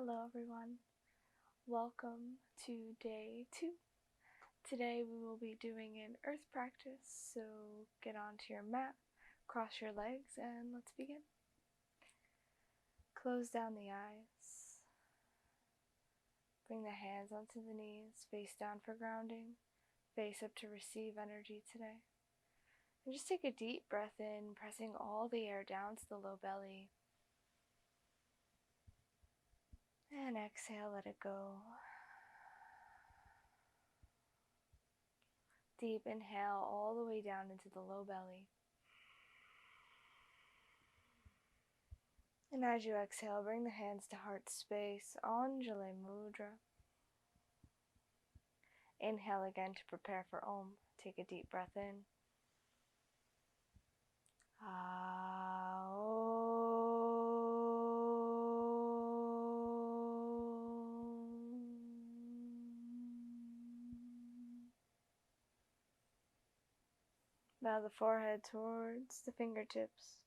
Hello everyone, welcome to day 2. Today we will be doing an earth practice, so get onto your mat, cross your legs, and let's begin. Close down the eyes, bring the hands onto the knees, face down for grounding, face up to receive energy today. And just take a deep breath in, pressing all the air down to the low belly. And exhale, let it go. Deep inhale all the way down into the low belly. And as you exhale, bring the hands to heart space, Anjali Mudra. Inhale again to prepare for Om. Take a deep breath in. Bow the forehead towards the fingertips.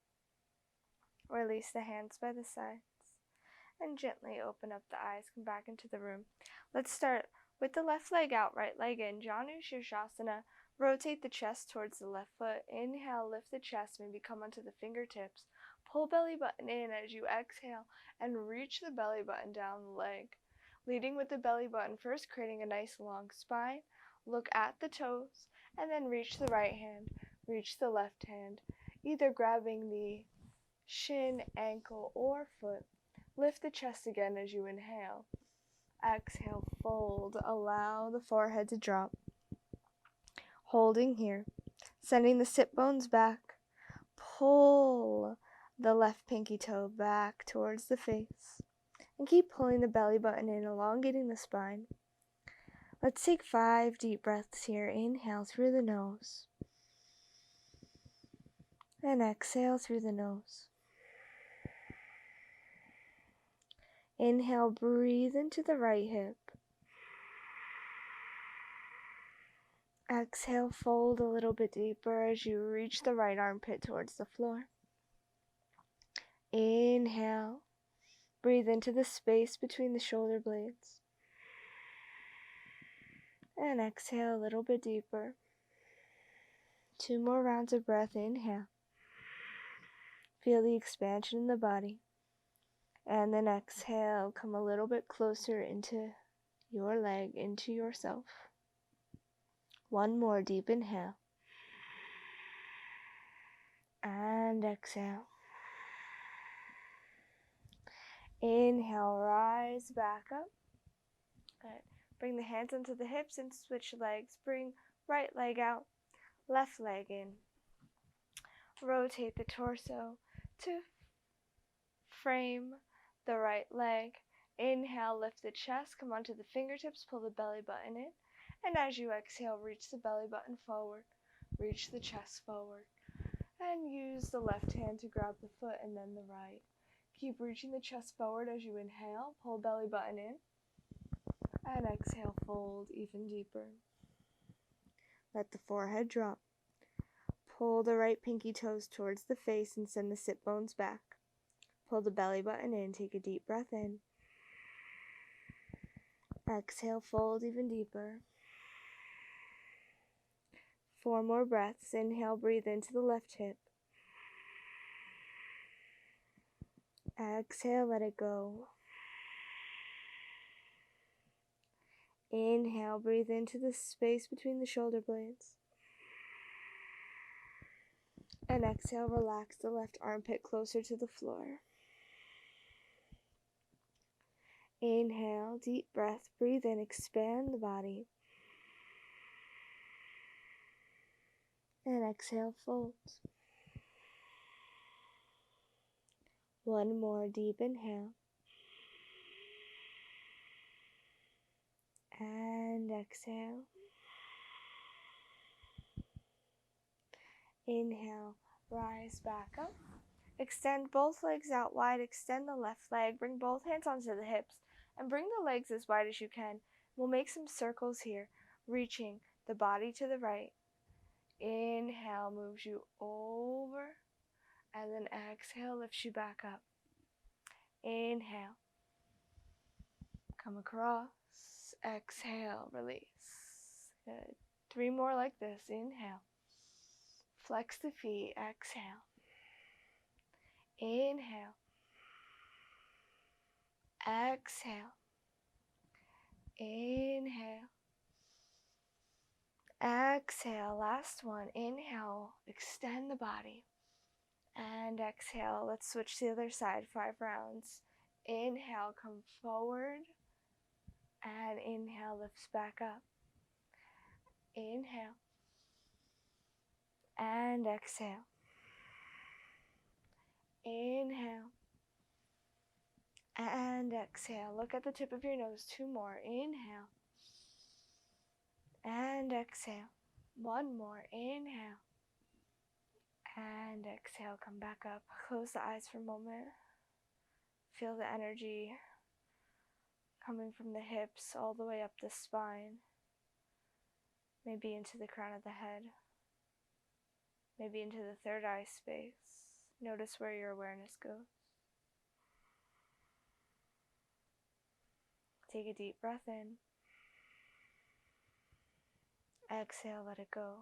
Release the hands by the sides. And gently open up the eyes. Come back into the room. Let's start with the left leg out, right leg in. Janu Shirshasana. Rotate the chest towards the left foot. Inhale, lift the chest, maybe come onto the fingertips. Pull belly button in as you exhale and reach the belly button down the leg. Leading with the belly button first, creating a nice long spine. Look at the toes and then reach the right hand, reach the left hand, either grabbing the shin, ankle, or foot. Lift the chest again as you inhale. Exhale, fold. Allow the forehead to drop. Holding here. Sending the sit bones back. Pull the left pinky toe back towards the face. And keep pulling the belly button in, elongating the spine. Let's take 5 deep breaths here. Inhale through the nose. And exhale through the nose. Inhale, breathe into the right hip. Exhale, fold a little bit deeper as you reach the right armpit towards the floor. Inhale, breathe into the space between the shoulder blades. And exhale a little bit deeper. 2 more rounds of breath. Inhale. Feel the expansion in the body. And then exhale, come a little bit closer into your leg, into yourself. 1 more deep inhale. And exhale. Inhale, rise back up. Good. Bring the hands onto the hips and switch legs. Bring right leg out, left leg in. Rotate the torso to frame the right leg. Inhale, lift the chest, come onto the fingertips, pull the belly button in. And as you exhale, reach the belly button forward. Reach the chest forward. And use the left hand to grab the foot and then the right. Keep reaching the chest forward as you inhale. Pull belly button in. And exhale, fold even deeper. Let the forehead drop. Pull the right pinky toes towards the face and send the sit bones back. Pull the belly button in. Take a deep breath in. Exhale, fold even deeper. 4 more breaths. Inhale, breathe into the left hip. Exhale, let it go. Inhale, breathe into the space between the shoulder blades. And exhale, relax the left armpit closer to the floor. Inhale, deep breath, breathe in, expand the body. And exhale, fold. 1 more deep inhale. And exhale. Inhale, rise back up. Extend both legs out wide, extend the left leg, bring both hands onto the hips, and bring the legs as wide as you can. We'll make some circles here, reaching the body to the right. Inhale moves you over, and then exhale lifts you back up. Inhale. Come across. Exhale, release. Good. 3 more like this. Inhale. Flex the feet. Exhale. Inhale. Exhale. Inhale. Exhale. Last one. Inhale. Extend the body. And exhale. Let's switch to the other side. 5 rounds. Inhale. Come forward. And inhale. Lifts back up. Inhale. And exhale. Inhale. And exhale. Look at the tip of your nose. 2 more. Inhale. And exhale. 1 more. Inhale. And exhale. Come back up. Close the eyes for a moment. Feel the energy coming from the hips all the way up the spine. Maybe into the crown of the head. Maybe into the third eye space. Notice where your awareness goes. Take a deep breath in. Exhale, let it go.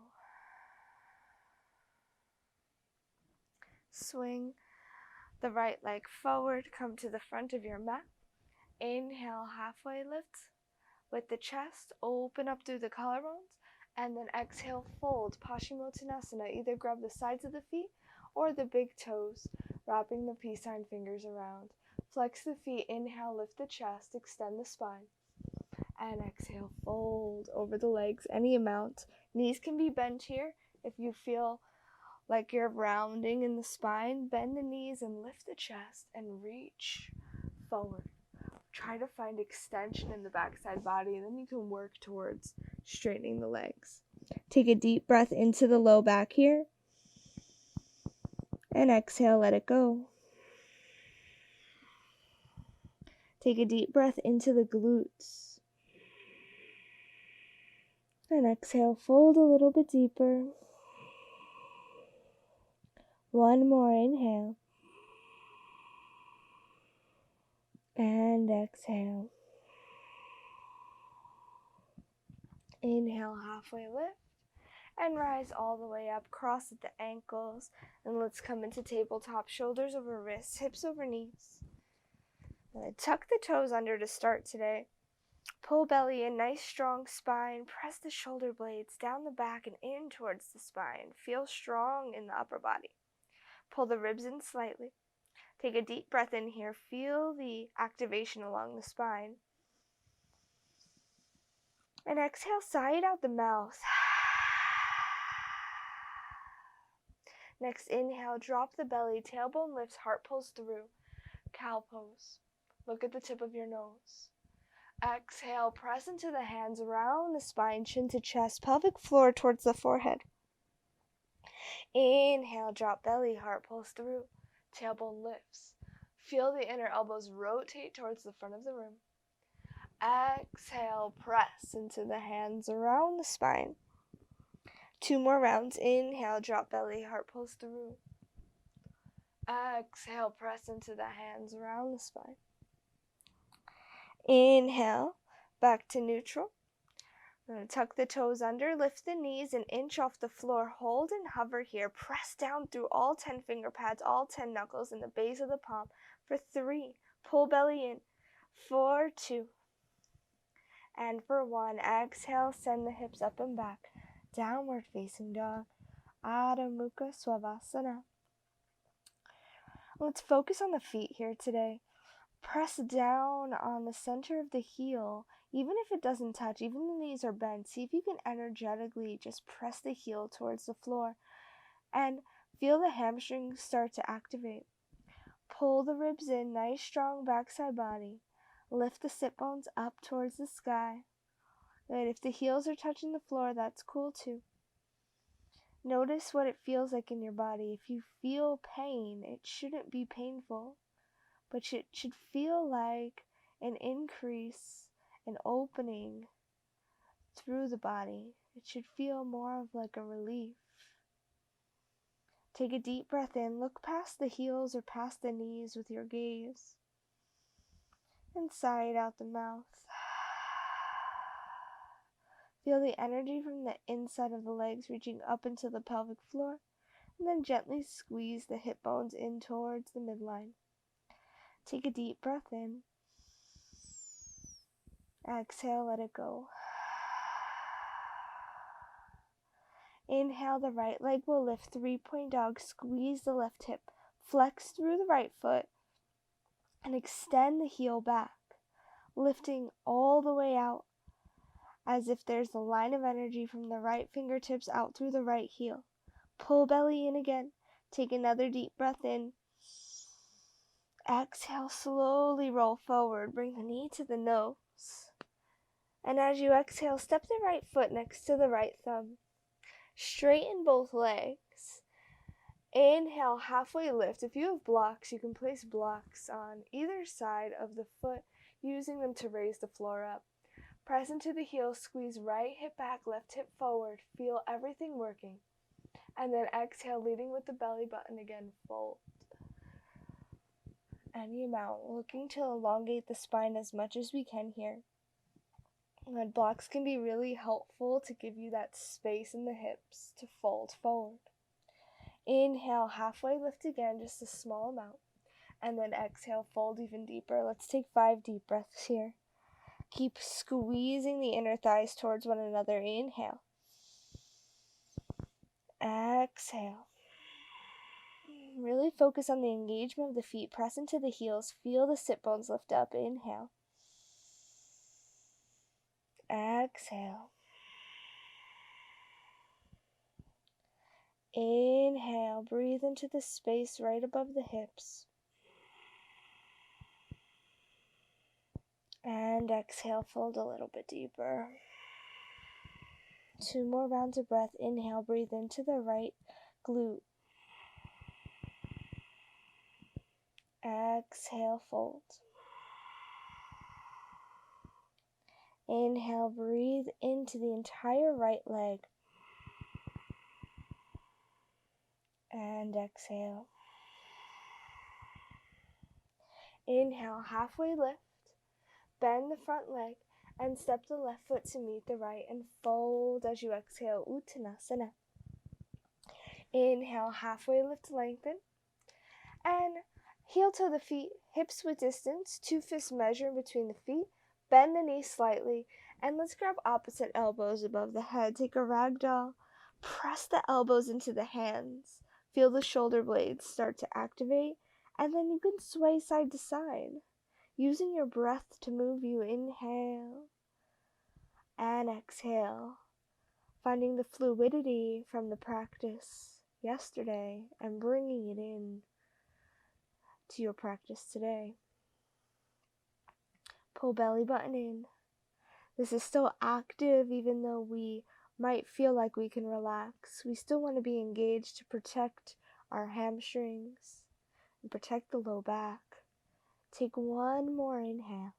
Swing the right leg forward. Come to the front of your mat. Inhale, halfway lift with the chest. Open up through the collarbones. And then exhale, fold. Paschimottanasana. Either grab the sides of the feet or the big toes, wrapping the peace sign fingers around. Flex the feet. Inhale, lift the chest. Extend the spine. And exhale, fold over the legs any amount. Knees can be bent here. If you feel like you're rounding in the spine, bend the knees and lift the chest and reach forward. Try to find extension in the backside body, and then you can work towards straightening the legs. Take a deep breath into the low back here. And exhale, let it go. Take a deep breath into the glutes. And exhale, fold a little bit deeper. 1 more, inhale. And exhale. Inhale, halfway lift. And rise all the way up. Cross at the ankles. And let's come into tabletop. Shoulders over wrists, hips over knees. Tuck the toes under to start today. Pull belly in, nice strong spine. Press the shoulder blades down the back and in towards the spine. Feel strong in the upper body. Pull the ribs in slightly. Take a deep breath in here. Feel the activation along the spine. And exhale, sigh it out the mouth. Next, inhale, drop the belly. Tailbone lifts, heart pulls through. Cow pose. Look at the tip of your nose. Exhale, press into the hands around the spine, chin to chest, pelvic floor towards the forehead. Inhale, drop belly, heart pulls through, tailbone lifts. Feel the inner elbows rotate towards the front of the room. Exhale, press into the hands around the spine. 2 more rounds. Inhale, drop belly, heart pulls through. Exhale, press into the hands around the spine. Inhale, back to neutral. I'm going to tuck the toes under, lift the knees and inch off the floor. Hold and hover here. Press down through all 10 finger pads, all 10 knuckles in the base of the palm for 3. Pull belly in. 4, 2. And for 1, exhale, send the hips up and back. Downward facing dog. Adho Mukha Svanasana. Let's focus on the feet here today. Press down on the center of the heel, even if it doesn't touch, even the knees are bent. See if you can energetically just press the heel towards the floor and feel the hamstrings start to activate. Pull the ribs in, nice strong backside body. Lift the sit bones up towards the sky. Good. If the heels are touching the floor, that's cool too. Notice what it feels like in your body. If you feel pain, it shouldn't be painful. But it should feel like an increase, an opening through the body. It should feel more of like a relief. Take a deep breath in. Look past the heels or past the knees with your gaze. and sigh it out the mouth. Feel the energy from the inside of the legs reaching up into the pelvic floor, and then gently squeeze the hip bones in towards the midline. Take a deep breath in. Exhale, let it go. Inhale, the right leg will lift, 3-point dog. Squeeze the left hip. Flex through the right foot and extend the heel back, lifting all the way out as if there's a line of energy from the right fingertips out through the right heel. Pull belly in again. Take another deep breath in. Exhale, slowly roll forward. Bring the knee to the nose. And as you exhale, step the right foot next to the right thumb. Straighten both legs. Inhale, halfway lift. If you have blocks, you can place blocks on either side of the foot, using them to raise the floor up. Press into the heel, squeeze right hip back, left hip forward. Feel everything working. And then exhale, leading with the belly button again, fold. Any amount, looking to elongate the spine as much as we can here. And blocks can be really helpful to give you that space in the hips to fold forward. Inhale, halfway lift again, just a small amount. And then exhale, fold even deeper. Let's take 5 deep breaths here. Keep squeezing the inner thighs towards one another. Inhale. Exhale. Really focus on the engagement of the feet. Press into the heels. Feel the sit bones lift up. Inhale. Exhale. Inhale. Breathe into the space right above the hips. And exhale, fold a little bit deeper. 2 more rounds of breath. Inhale, breathe into the right glute. Exhale, fold. Inhale, breathe into the entire right leg. And exhale. Inhale, halfway lift. Bend the front leg and step the left foot to meet the right and fold as you exhale, Uttanasana. Inhale, halfway lift, lengthen. And heel toe the feet, hips width distance, 2 fists measure in between the feet. Bend the knees slightly, and let's grab opposite elbows above the head. Take a ragdoll. Press the elbows into the hands. Feel the shoulder blades start to activate, and then you can sway side to side, using your breath to move you. Inhale and exhale, finding the fluidity from the practice yesterday and bringing it in to your practice today. Pull belly button in. This is still active even though we might feel like we can relax. We still want to be engaged to protect our hamstrings and protect the low back. Take 1 more inhale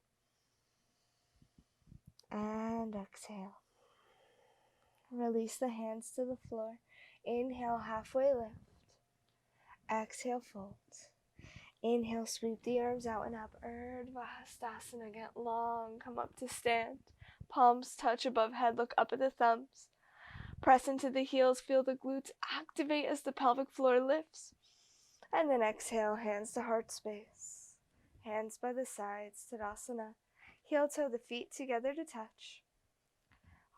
and exhale. Release the hands to the floor. Inhale, halfway lift. Exhale, fold. Inhale, sweep the arms out and up. Urdhva Hastasana, get long. Come up to stand. Palms touch above head. Look up at the thumbs. Press into the heels. Feel the glutes activate as the pelvic floor lifts. And then exhale, hands to heart space. Hands by the sides, Tadasana. Heel toe the feet together to touch.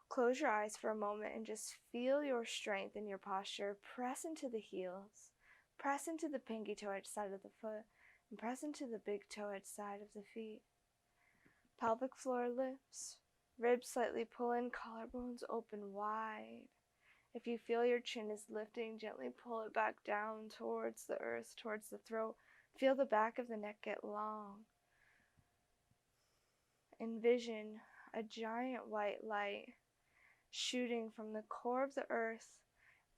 Close your eyes for a moment and just feel your strength in your posture. Press into the heels. Press into the pinky toe edge side of the foot. And press into the big toe edge side of the feet. Pelvic floor lifts. Ribs slightly pull in, collarbones open wide. If you feel your chin is lifting, gently pull it back down towards the earth, towards the throat. Feel the back of the neck get long. Envision a giant white light shooting from the core of the earth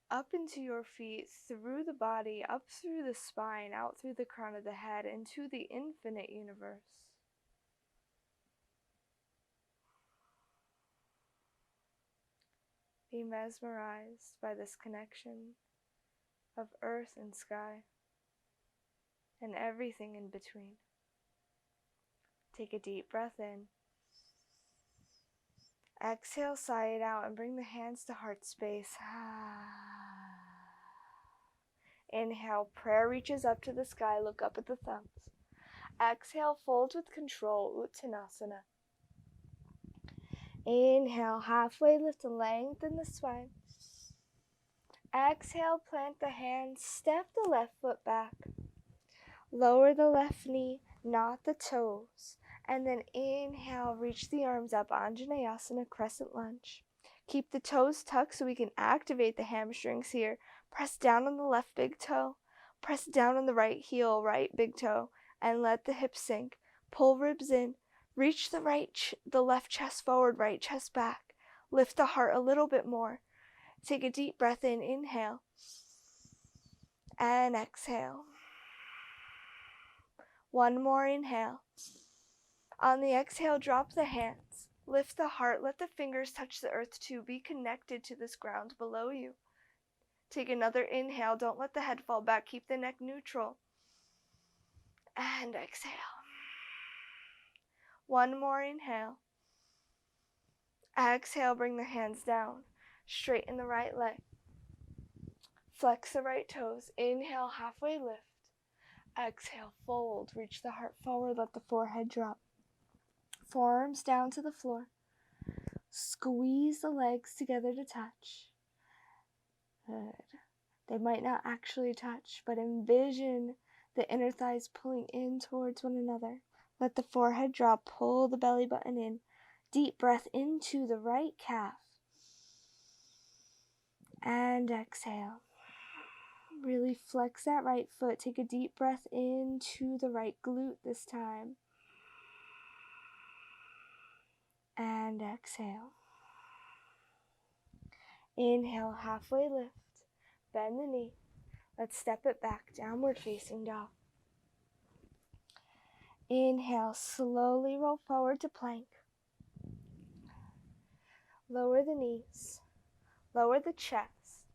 up into your feet, through the body, up through the spine, out through the crown of the head, into the infinite universe. Be mesmerized by this connection of earth and sky and everything in between. Take a deep breath in. Exhale, sigh it out, and bring the hands to heart space. Inhale, prayer reaches up to the sky, look up at the thumbs. Exhale, fold with control, Uttanasana. Inhale, halfway lift and lengthen the spine. Exhale, plant the hands, step the left foot back. Lower the left knee, not the toes. And then inhale, reach the arms up, Anjaneyasana, crescent lunge. Keep the toes tucked so we can activate the hamstrings here. Press down on the left big toe. Press down on the right heel, right big toe. And let the hips sink. Pull ribs in. Reach the left chest forward, right chest back. Lift the heart a little bit more. Take a deep breath in, inhale. And exhale. One more inhale. On the exhale, drop the hands. Lift the heart. Let the fingers touch the earth too. Be connected to this ground below you. Take another inhale. Don't let the head fall back. Keep the neck neutral. And exhale. One more inhale. Exhale, bring the hands down. Straighten the right leg. Flex the right toes. Inhale, halfway lift. Exhale, fold. Reach the heart forward. Let the forehead drop. Forearms down to the floor. Squeeze the legs together to touch. Good. They might not actually touch, but envision the inner thighs pulling in towards one another. Let the forehead drop. Pull the belly button in. Deep breath into the right calf. And exhale. Really flex that right foot. Take a deep breath into the right glute this time. And exhale. Inhale, halfway lift. Bend the knee. Let's step it back, downward facing dog. Inhale, slowly roll forward to plank. Lower the knees. Lower the chest.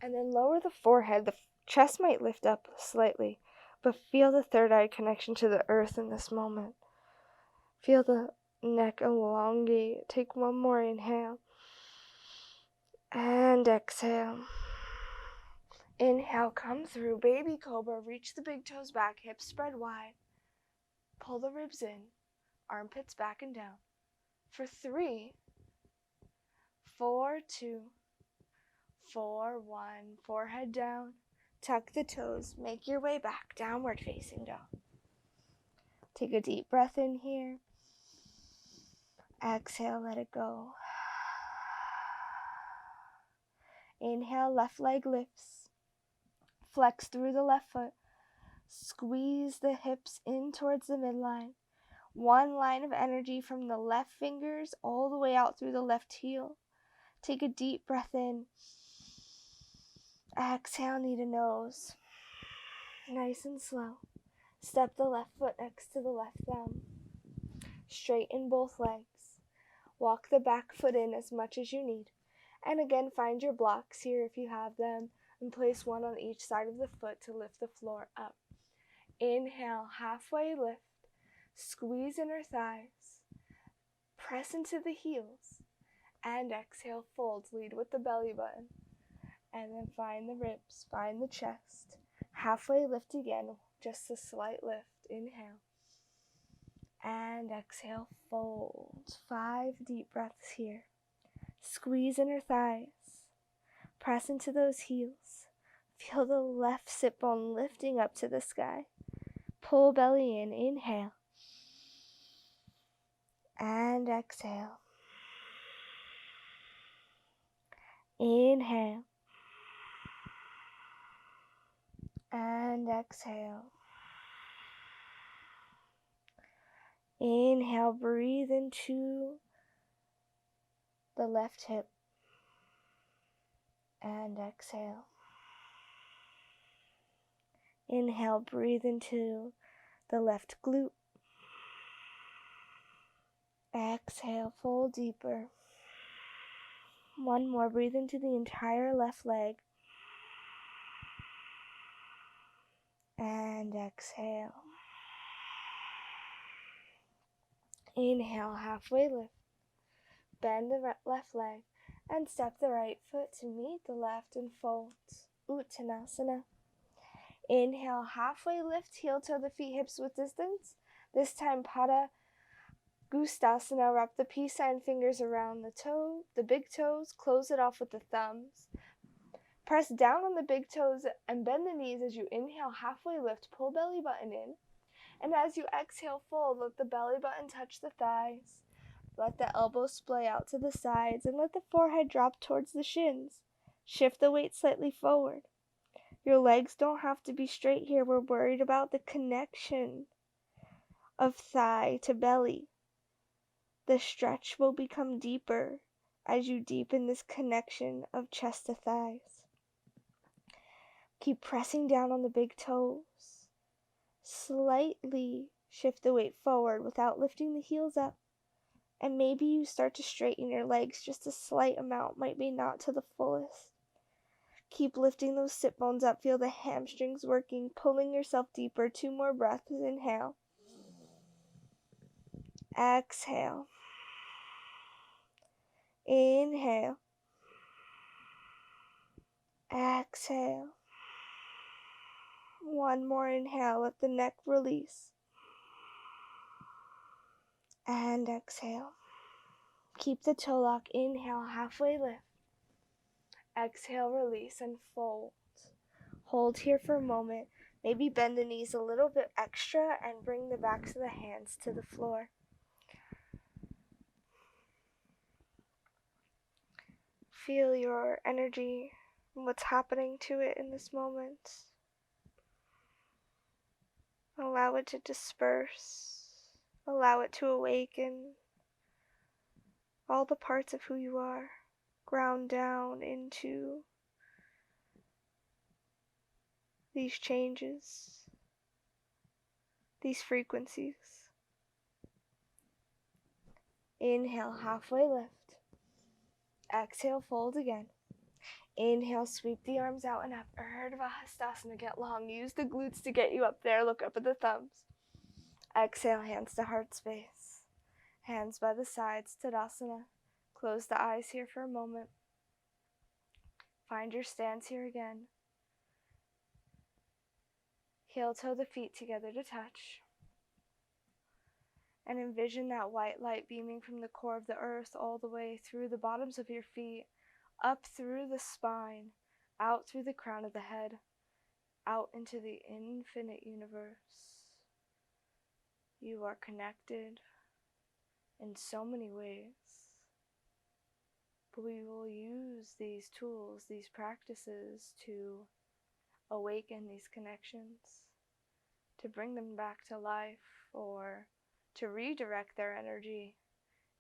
And then lower the forehead. The chest might lift up slightly, but feel the third eye connection to the earth in this moment. Feel the neck elongate. Take one more inhale. And exhale. Inhale, come through, baby cobra. Reach the big toes back, hips spread wide. Pull the ribs in, armpits back and down. For 3, 4, 2, 4, 1. Forehead down. Tuck the toes. Make your way back, downward facing dog. Take a deep breath in here. Exhale, let it go. Inhale, left leg lifts. Flex through the left foot. Squeeze the hips in towards the midline. One line of energy from the left fingers all the way out through the left heel. Take a deep breath in. Exhale, knee to nose. Nice and slow. Step the left foot next to the left thumb. Straighten both legs. Walk the back foot in as much as you need. And again, find your blocks here if you have them, and place one on each side of the foot to lift the floor up. Inhale, halfway lift. Squeeze inner thighs. Press into the heels. And exhale, fold. Lead with the belly button. And then find the ribs, find the chest. Halfway lift again, just a slight lift. Inhale. And exhale, fold. 5 deep breaths here. Squeeze inner thighs. Press into those heels. Feel the left sit bone lifting up to the sky. Pull belly in. Inhale. And exhale. Inhale. And exhale. Inhale, breathe into the left hip. And exhale. Inhale, breathe into the left glute. Exhale, fold deeper. One more, breathe into the entire left leg. And exhale. Inhale, halfway lift. Bend the left leg and step the right foot to meet the left and fold. Uttanasana. Inhale, halfway lift, heel toe the feet, hips width distance. This time, Pada Gustasana. Wrap the peace sign fingers around the big toes. Close it off with the thumbs. Press down on the big toes and bend the knees as you inhale, halfway lift. Pull belly button in. And as you exhale, fold. Let the belly button touch the thighs. Let the elbows splay out to the sides and let the forehead drop towards the shins. Shift the weight slightly forward. Your legs don't have to be straight here. We're worried about the connection of thigh to belly. The stretch will become deeper as you deepen this connection of chest to thighs. Keep pressing down on the big toes. Slightly shift the weight forward without lifting the heels up. And maybe you start to straighten your legs just a slight amount, might be not to the fullest. Keep lifting those sit bones up. Feel the hamstrings working, pulling yourself deeper. 2 more breaths. Inhale. Exhale. Inhale. Exhale. 1 more inhale. Let the neck release. And exhale. Keep the toe lock. Inhale, halfway lift. Exhale, release, and fold. Hold here for a moment. Maybe bend the knees a little bit extra and bring the backs of the hands to the floor. Feel your energy and what's happening to it in this moment. Allow it to disperse. Allow it to awaken all the parts of who you are. Ground down into these changes, these frequencies. Inhale, halfway lift. Exhale, fold again. Inhale, sweep the arms out and up. Urdhva Hastasana, get long. Use the glutes to get you up there. Look up at the thumbs. Exhale, hands to heart space. Hands by the sides, Tadasana. Close the eyes here for a moment. Find your stance here again. Heel toe the feet together to touch. And envision that white light beaming from the core of the earth all the way through the bottoms of your feet, up through the spine, out through the crown of the head, out into the infinite universe. You are connected in so many ways. But we will use these tools, these practices to awaken these connections, to bring them back to life, or to redirect their energy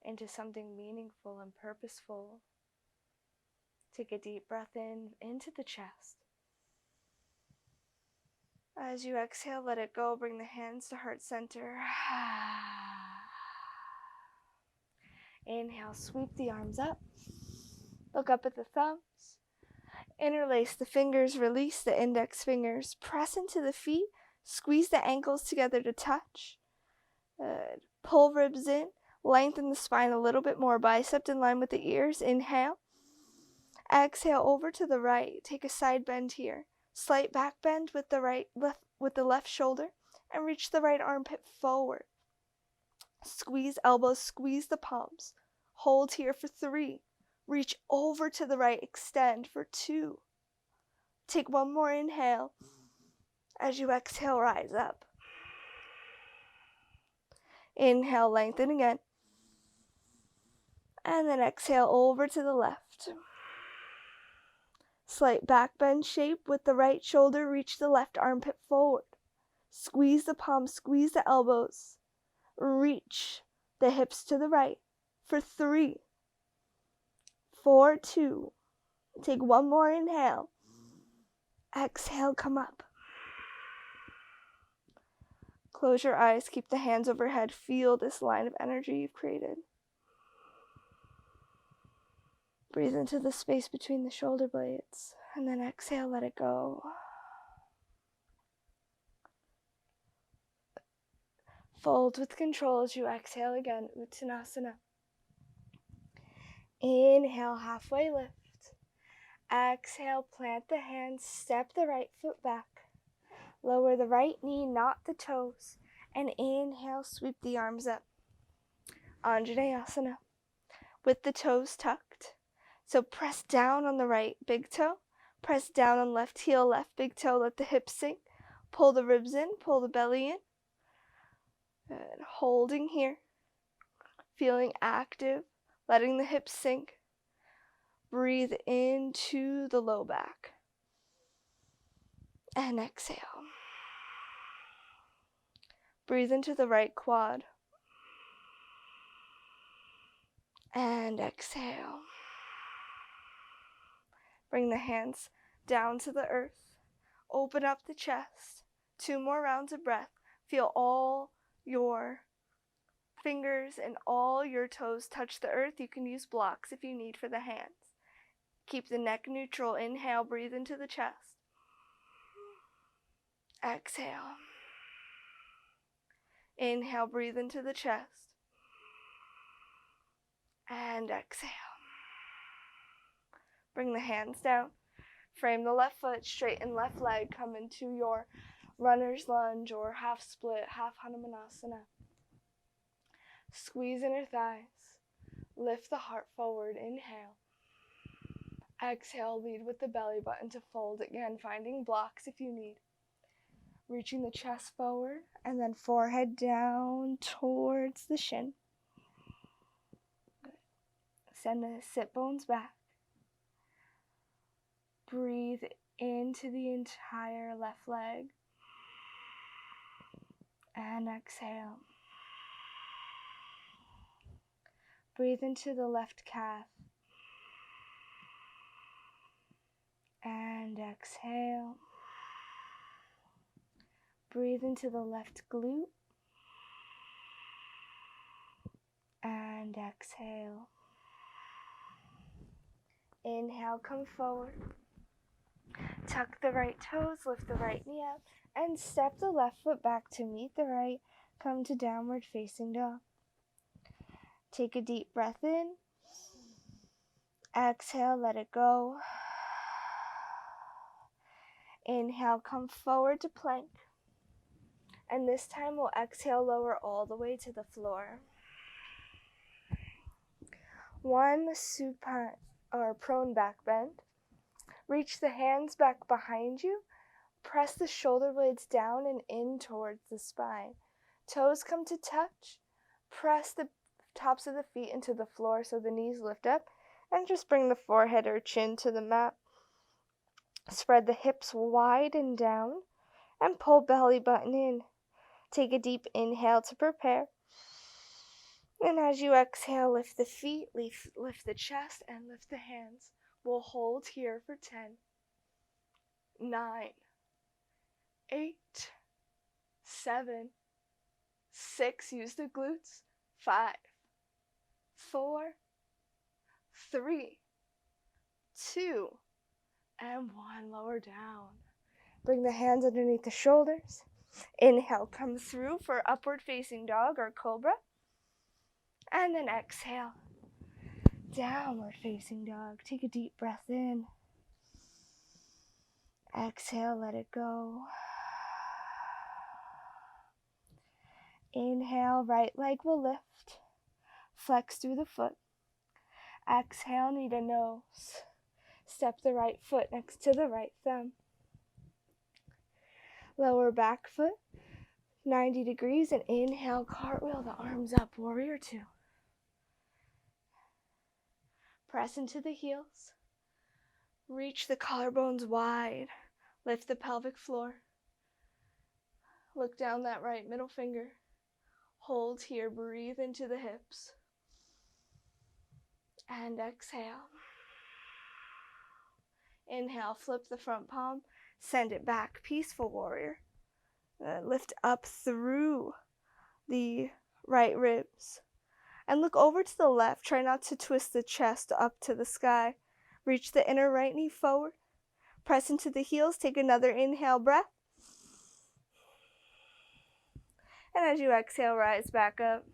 into something meaningful and purposeful. Take a deep breath in, into the chest. As you exhale, let it go. Bring the hands to heart center. Inhale, sweep the arms up. Look up at the thumbs. Interlace the fingers, release the index fingers. Press into the feet. Squeeze the ankles together to touch. Good. Pull ribs in. Lengthen the spine a little bit more. Bicep in line with the ears. Inhale. Exhale over to the right. Take a side bend here. Slight back bend with the left shoulder. And reach the right armpit forward. Squeeze elbows. Squeeze the palms. Hold here for 3. Reach over to the right. Extend for 2. Take 1 more inhale. As you exhale, rise up. Inhale, lengthen again. And then exhale over to the left. Slight back bend shape with the right shoulder. Reach the left armpit forward. Squeeze the palms, squeeze the elbows. Reach the hips to the right for 3, 4, 2. Take 1 more inhale. Exhale, come up. Close your eyes, keep the hands overhead. Feel this line of energy you've created. Breathe into the space between the shoulder blades, and then exhale, let it go. Fold with control as you exhale again, Uttanasana. Inhale, halfway lift. Exhale, plant the hands, step the right foot back. Lower the right knee, not the toes. And inhale, sweep the arms up. Anjaneyasana. With the toes tucked. So press down on the right big toe. Press down on left heel, left big toe. Let the hips sink. Pull the ribs in, pull the belly in. And holding here. Feeling active. Letting the hips sink. Breathe into the low back. And exhale. Breathe into the right quad. And exhale. Bring the hands down to the earth. Open up the chest. 2 more rounds of breath. Feel all your fingers and all your toes touch the earth. You can use blocks if you need for the hands. Keep the neck neutral. Inhale, breathe into the chest. Exhale. Inhale, breathe into the chest. And exhale. Bring the hands down. Frame the left foot, straighten left leg. Come into your runner's lunge or half split, half Hanumanasana. Squeeze inner thighs. Lift the heart forward. Inhale. Exhale, lead with the belly button to fold again, finding blocks if you need. Reaching the chest forward and then forehead down towards the shin. Good. Send the sit bones back. Breathe into the entire left leg. And exhale. Breathe into the left calf. And exhale. Breathe into the left glute. And exhale. Inhale, come forward. Tuck the right toes, lift the right knee up, and step the left foot back to meet the right. Come to downward facing dog. Take a deep breath in. Exhale, let it go. Inhale, come forward to plank. And this time we'll exhale, lower all the way to the floor. 1 supine or prone back bend. Reach the hands back behind you. Press the shoulder blades down and in towards the spine. Toes come to touch. Press the tops of the feet into the floor so the knees lift up. And just bring the forehead or chin to the mat. Spread the hips wide and down. And pull belly button in. Take a deep inhale to prepare. And as you exhale, lift the feet, lift the chest, and lift the hands. We'll hold here for 10, 9, 8, 7, 6, use the glutes, 5, 4, 3, 2, and 1. Lower down. Bring the hands underneath the shoulders. Inhale, come through for upward facing dog or cobra. And then exhale, downward facing dog. Take a deep breath in. Exhale, let it go. Inhale, right leg will lift. Flex through the foot. Exhale, knee to nose. Step the right foot next to the right thumb. Lower back foot, 90 degrees, and inhale, cartwheel the arms up, warrior 2. Press into the heels. Reach the collarbones wide. Lift the pelvic floor. Look down that right middle finger. Hold here, breathe into the hips. And exhale. Inhale, flip the front palm. Send it back, peaceful warrior. Lift up through the right ribs. And look over to the left. Try not to twist the chest up to the sky. Reach the inner right knee forward. Press into the heels. Take another inhale breath. And as you exhale, rise back up.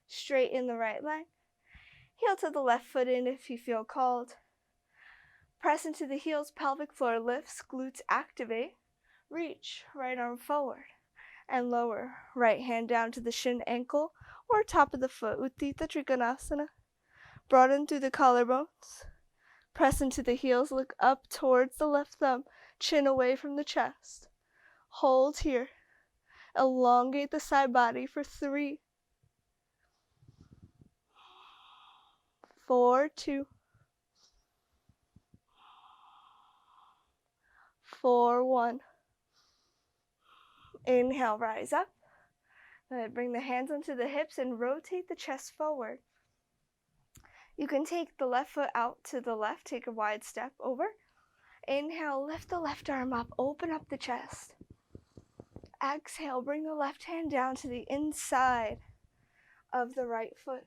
Straighten the right leg. Heel to the left foot in if you feel called. Press into the heels, pelvic floor lifts, glutes activate. Reach, right arm forward and lower. Right hand down to the shin, ankle, or top of the foot. Utthita Trikonasana. Broaden through the collarbones. Press into the heels, look up towards the left thumb, chin away from the chest. Hold here. Elongate the side body for 3, 4, 2, 4, 1. Inhale, rise up. Bring the hands onto the hips and rotate the chest forward. You can take the left foot out to the left, take a wide step over. Inhale, lift the left arm up, open up the chest. Exhale, bring the left hand down to the inside of the right foot.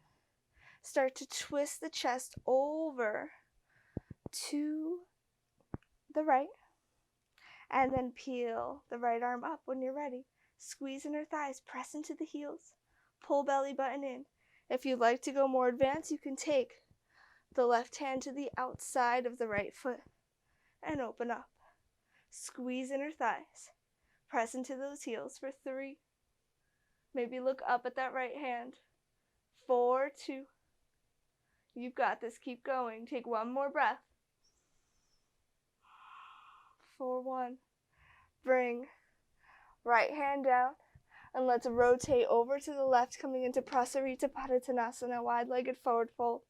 Start to twist the chest over to the right, and then peel the right arm up when you're ready. Squeeze inner thighs, press into the heels, pull belly button in. If you'd like to go more advanced, you can take the left hand to the outside of the right foot and open up. Squeeze inner thighs, press into those heels for 3. Maybe look up at that right hand. 4, 2. You've got this. Keep going. Take one more breath. 4, 1. Bring right hand down, and let's rotate over to the left, coming into Prasarita Padottanasana, wide-legged forward fold.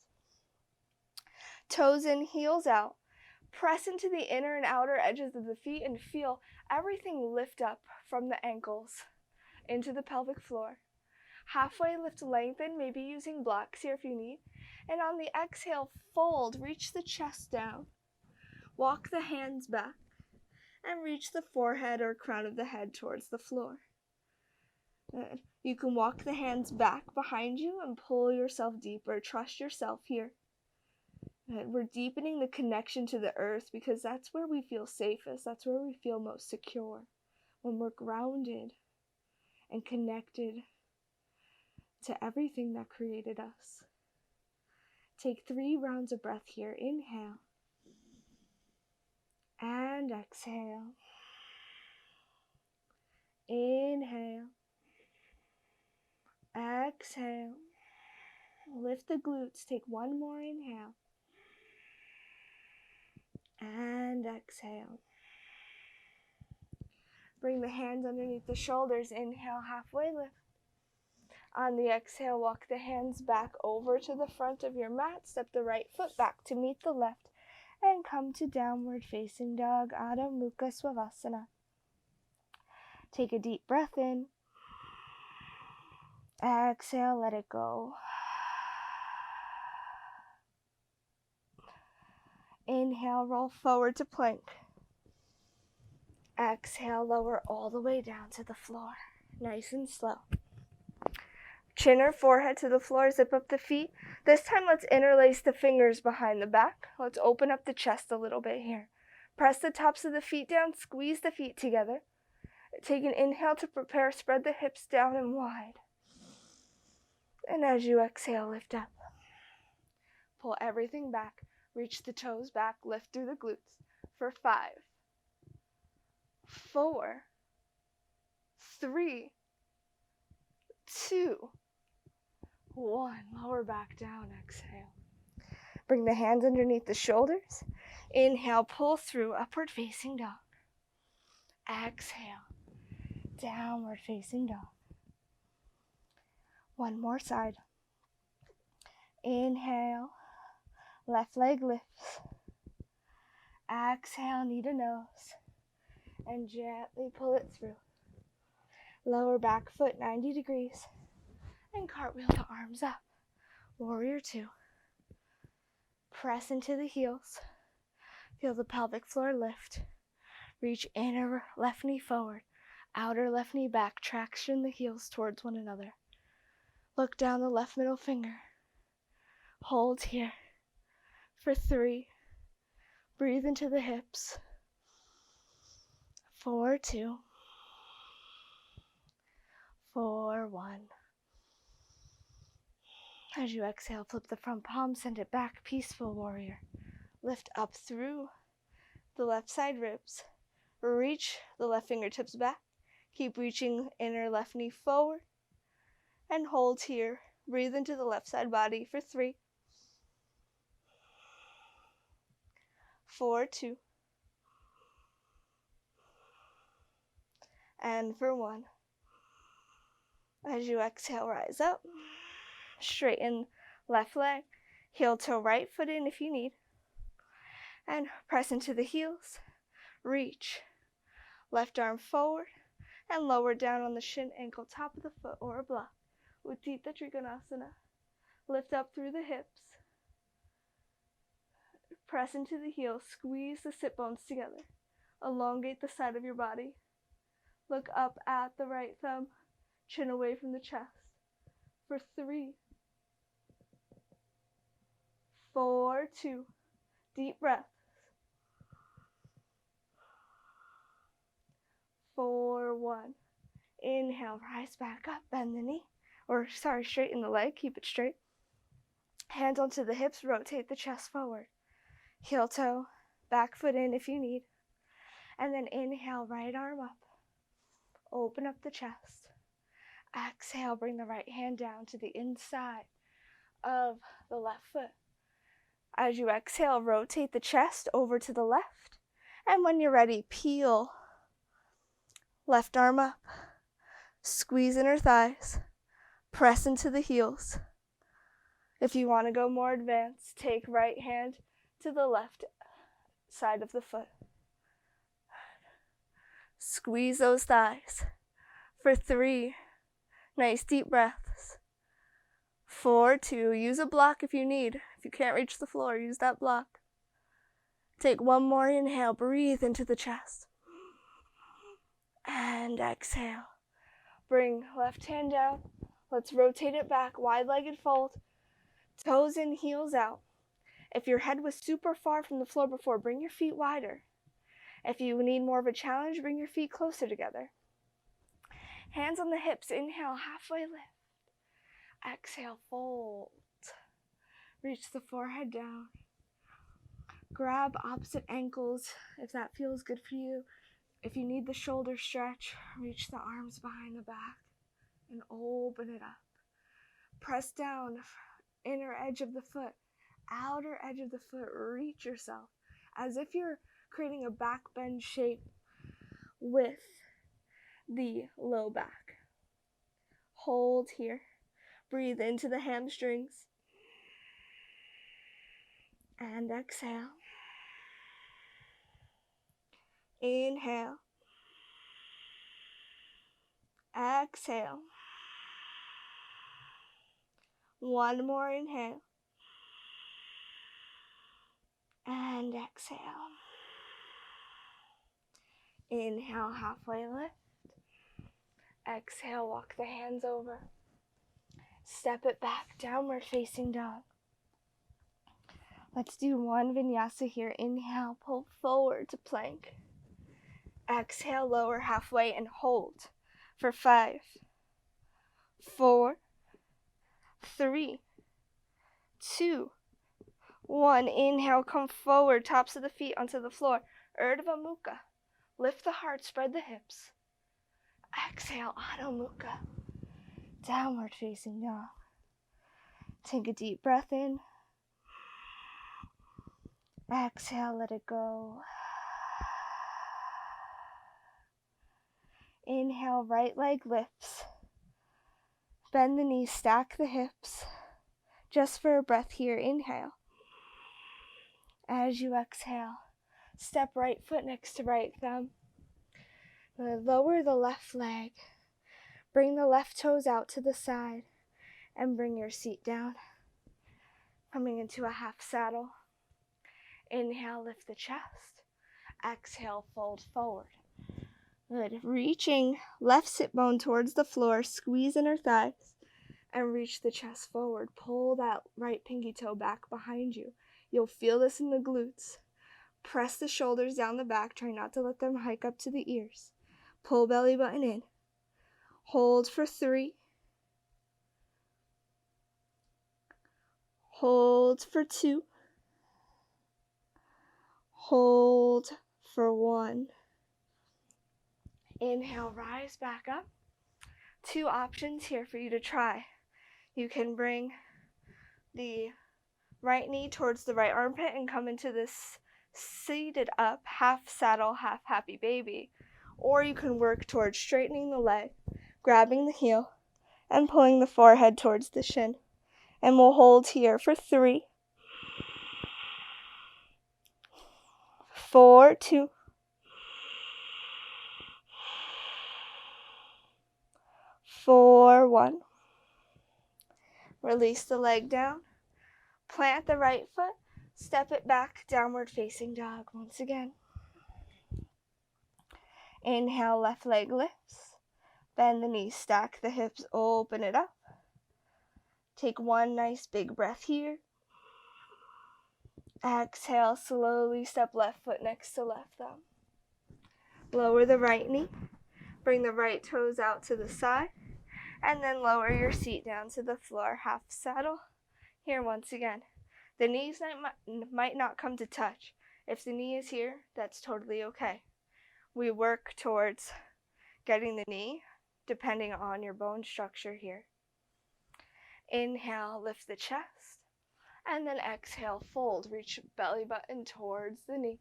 Toes in, heels out. Press into the inner and outer edges of the feet and feel everything lift up from the ankles into the pelvic floor. Halfway lift, lengthen, maybe using blocks here if you need. And on the exhale, fold, reach the chest down. Walk the hands back and reach the forehead or crown of the head towards the floor. Good. You can walk the hands back behind you and pull yourself deeper. Trust yourself here. Good. We're deepening the connection to the earth because that's where we feel safest. That's where we feel most secure. When we're grounded and connected to everything that created us. Take 3 rounds of breath here. Inhale and exhale. Inhale. Exhale. Lift the glutes. Take one more inhale. And exhale. Bring the hands underneath the shoulders. Inhale, halfway lift. On the exhale, walk the hands back over to the front of your mat. Step the right foot back to meet the left. And come to downward facing dog, Adho Mukha Svanasana. Take a deep breath in. Exhale, let it go. Inhale, roll forward to plank. Exhale, lower all the way down to the floor. Nice and slow. Chin or forehead to the floor, zip up the feet. This time let's interlace the fingers behind the back. Let's open up the chest a little bit here. Press the tops of the feet down, squeeze the feet together. Take an inhale to prepare, spread the hips down and wide. And as you exhale, lift up. Pull everything back, reach the toes back, lift through the glutes for 5, 4, 3, 2, 1. Lower back down, exhale. Bring the hands underneath the shoulders. Inhale, pull through, upward facing dog. Exhale, downward facing dog. One more side. Inhale, left leg lifts. Exhale, knee to nose. And gently pull it through. Lower back foot 90 degrees. And cartwheel the arms up. Warrior 2. Press into the heels. Feel the pelvic floor lift. Reach inner left knee forward. Outer left knee back. Traction the heels towards one another. Look down the left middle finger. Hold here for 3. Breathe into the hips. 4, 2. 4-1. As you exhale, flip the front palm, send it back, peaceful warrior. Lift up through the left side ribs. Reach the left fingertips back. Keep reaching inner left knee forward. And hold here. Breathe into the left side body for 3, 4, 2, and for 1. As you exhale, rise up. Straighten left leg. Heel to right foot in if you need. And press into the heels. Reach. Left arm forward and lower down on the shin, ankle, top of the foot, or a block. Utthita Trikonasana. Lift up through the hips. Press into the heels. Squeeze the sit bones together. Elongate the side of your body. Look up at the right thumb. Chin away from the chest. For 3, 4, 2. Deep breaths. 4, 1. Inhale, rise back up, bend the knee. Straighten the leg, keep it straight. Hands onto the hips, rotate the chest forward. Heel toe, back foot in if you need. And then inhale, right arm up. Open up the chest. Exhale, bring the right hand down to the inside of the left foot. As you exhale, rotate the chest over to the left. And when you're ready, peel. Left arm up. Squeeze inner thighs. Press into the heels. If you want to go more advanced, take right hand to the left side of the foot. Squeeze those thighs. For 3, nice deep breaths. 4, 2, use a block if you need. If you can't reach the floor, use that block. Take one more inhale, breathe into the chest. And exhale. Bring left hand down. Let's rotate it back, wide-legged fold. Toes in, heels out. If your head was super far from the floor before, bring your feet wider. If you need more of a challenge, bring your feet closer together. Hands on the hips, inhale, halfway lift. Exhale, fold. Reach the forehead down. Grab opposite ankles if that feels good for you. If you need the shoulder stretch, reach the arms behind the back and open it up. Press down, inner edge of the foot, outer edge of the foot. Reach yourself as if you're creating a back bend shape with the low back. Hold here. Breathe into the hamstrings. And exhale. Inhale. Exhale. One more inhale. And exhale. Inhale, halfway lift. Exhale, walk the hands over. Step it back, downward facing dog. Let's do one vinyasa here. Inhale, pull forward to plank. Exhale, lower halfway and hold for 5, 4, 3, 2, 1. Inhale, come forward, tops of the feet onto the floor. Urdhva Mukha. Lift the heart, spread the hips. Exhale, Adho Mukha. Downward facing dog. Take a deep breath in. Exhale, let it go. Inhale, right leg lifts. Bend the knees, stack the hips. Just for a breath here, inhale. As you exhale, step right foot next to right thumb. Lower the left leg. Bring the left toes out to the side and bring your seat down. Coming into a half saddle. Inhale, lift the chest. Exhale, fold forward. Good. Reaching left sit bone towards the floor, squeeze inner thighs, and reach the chest forward. Pull that right pinky toe back behind you. You'll feel this in the glutes. Press the shoulders down the back. Try not to let them hike up to the ears. Pull belly button in. Hold for 3. Hold for 2. Hold for 1. Inhale, rise back up. 2 options here for you to try. You can bring the right knee towards the right armpit and come into this seated up, half saddle, half happy baby. Or you can work towards straightening the leg, grabbing the heel, and pulling the forehead towards the shin. And we'll hold here for 3, 4, 2, 4, 1. Release the leg down. Plant the right foot. Step it back, downward facing dog once again. Inhale, left leg lifts. Bend the knees, stack the hips, open it up. Take one nice big breath here. Exhale, slowly step left foot next to left thumb. Lower the right knee. Bring the right toes out to the side. And then lower your seat down to the floor, half saddle. Here once again. The knees might not come to touch. If the knee is here, that's totally okay. We work towards getting the knee depending on your bone structure here. Inhale, lift the chest. And then exhale, fold. Reach belly button towards the knee.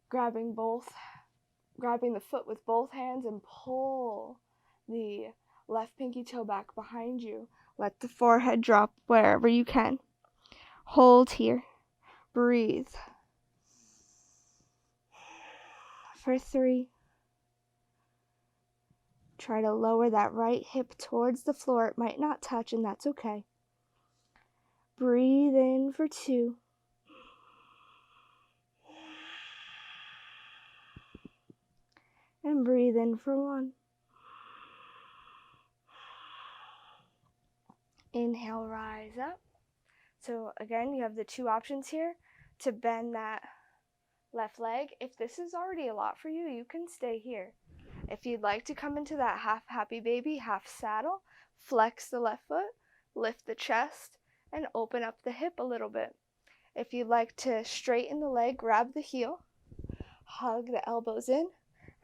Grabbing the foot with both hands and pull the left pinky toe back behind you. Let the forehead drop wherever you can. Hold here. Breathe. For 3. Try to lower that right hip towards the floor. It might not touch, and that's okay. Breathe in for 2. And breathe in for 1. Inhale, rise up. So again, you have the 2 options here to bend that left leg. If this is already a lot for you, you can stay here. If you'd like to come into that half happy baby, half saddle, flex the left foot, lift the chest, and open up the hip a little bit. If you'd like to straighten the leg, grab the heel, hug the elbows in,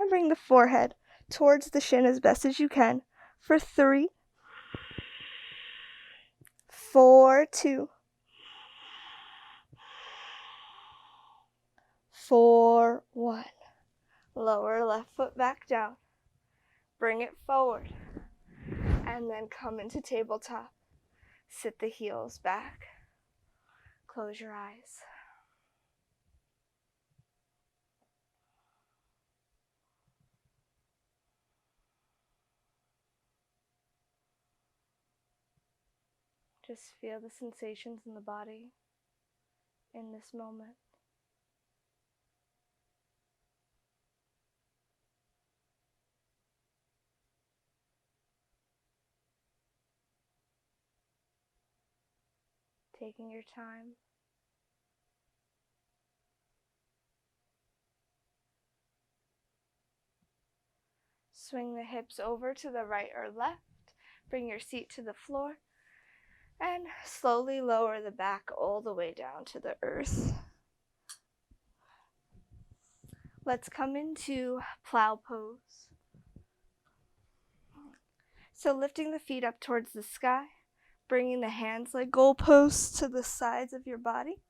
and bring the forehead towards the shin as best as you can for 3, 4, 2, 4, 1. Lower left foot back down. Bring it forward. And then come into tabletop. Sit the heels back. Close your eyes. Just feel the sensations in the body in this moment. Taking your time. Swing the hips over to the right or left. Bring your seat to the floor. And slowly lower the back all the way down to the earth. Let's come into plow pose. So lifting the feet up towards the sky, bringing the hands like goalposts to the sides of your body,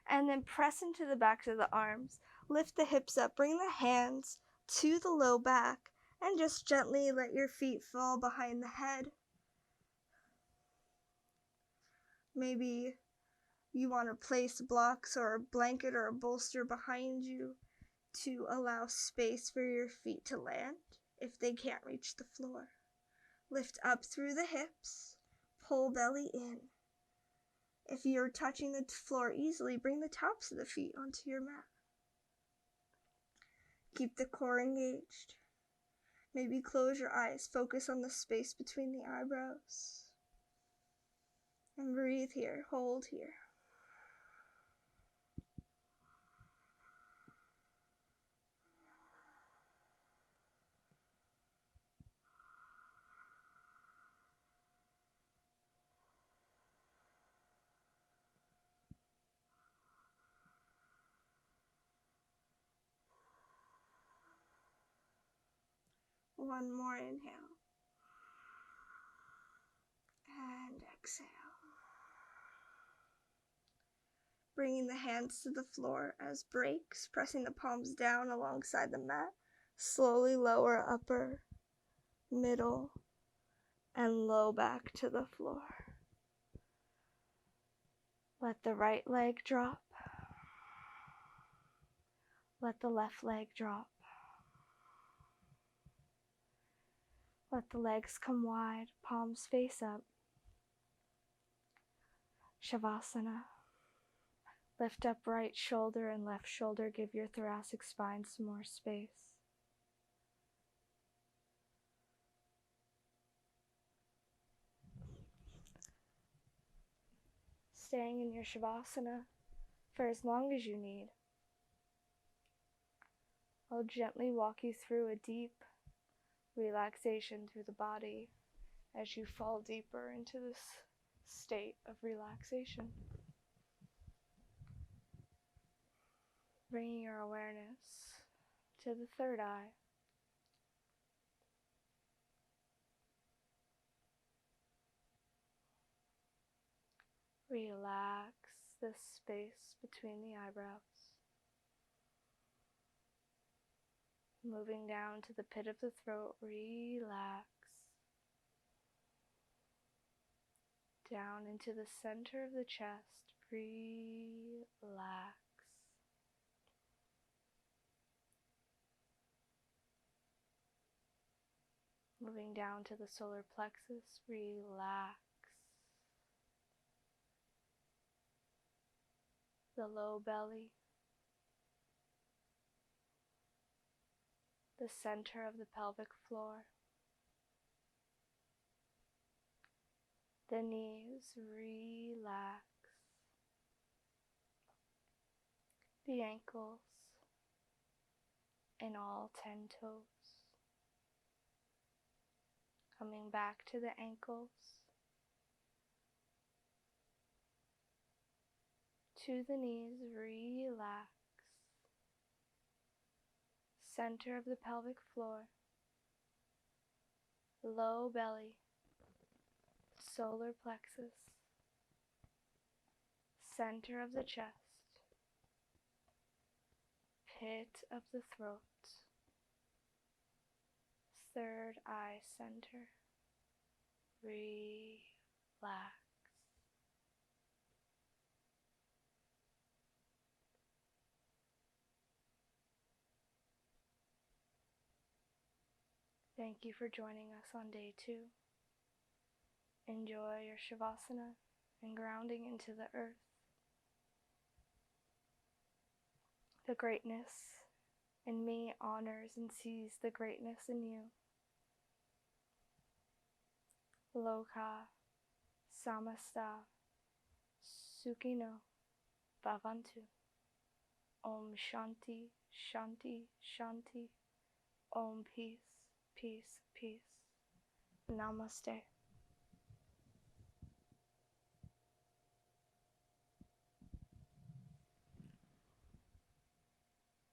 and then press into the backs of the arms. Lift the hips up, bring the hands to the low back, and just gently let your feet fall behind the head. Maybe you want to place blocks or a blanket or a bolster behind you to allow space for your feet to land if they can't reach the floor. Lift up through the hips, pull belly in. If you're touching the floor easily, bring the tops of the feet onto your mat. Keep the core engaged. Maybe close your eyes, focus on the space between the eyebrows. And breathe here, hold here. One more inhale. And exhale. Bringing the hands to the floor as breaks, pressing the palms down alongside the mat. Slowly lower upper, middle, and low back to the floor. Let the right leg drop. Let the left leg drop. Let the legs come wide, palms face up. Shavasana. Lift up right shoulder and left shoulder. Give your thoracic spine some more space. Staying in your Shavasana for as long as you need. I'll gently walk you through a deep relaxation through the body as you fall deeper into this state of relaxation. Bringing your awareness to the third eye. Relax the space between the eyebrows. Moving down to the pit of the throat, relax. Down into the center of the chest, relax. Moving down to the solar plexus, relax. The low belly, the center of the pelvic floor, the knees, relax. The ankles and all 10 toes. Coming back to the ankles, to the knees, relax. Center of the pelvic floor, low belly, solar plexus, center of the chest, pit of the throat, third eye center, relax. Thank you for joining us on day 2. Enjoy your Shavasana and grounding into the earth. The greatness in me honors and sees the greatness in you. Loka samasta sukhino bhavantu. Om shanti, shanti, shanti. Om peace, peace, peace. Namaste.